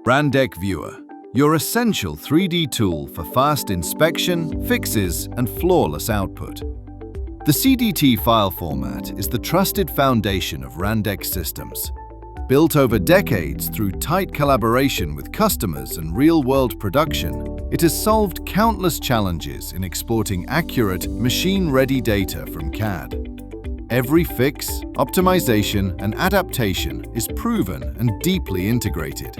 RandekViewer, your essential 3D tool for fast inspection, fixes, and flawless output. The CDT file format is the trusted foundation of Randek systems. Built over decades through tight collaboration with customers and real-world production, it has solved countless challenges in exporting accurate, machine-ready data from CAD. Every fix, optimization, and adaptation is proven and deeply integrated.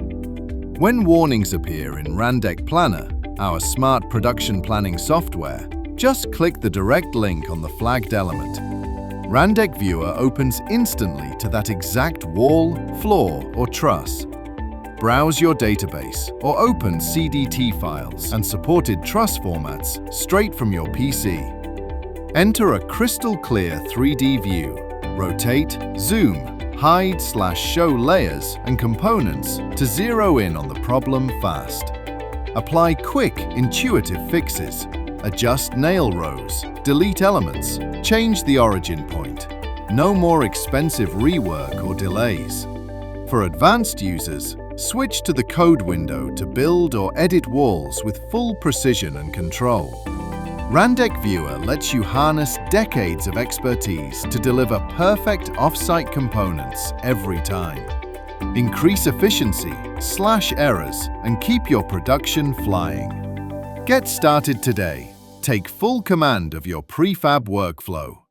When warnings appear in Randek Planner, our smart production planning software, just click the direct link on the flagged element. RandekViewer opens instantly to that exact wall, floor, or truss. Browse your database or open CDT files and supported truss formats straight from your PC. Enter a crystal-clear 3D view. Rotate, zoom, hide/show layers and components to zero in on the problem fast. Apply quick, intuitive fixes. Adjust nail rows, delete elements, change the origin point. No more expensive rework or delays. For advanced users, switch to the code window to build or edit walls with full precision and control. RandekViewer lets you harness decades of expertise to deliver perfect offsite components every time. Increase efficiency, slash errors, and keep your production flying. Get started today. Take full command of your prefab workflow.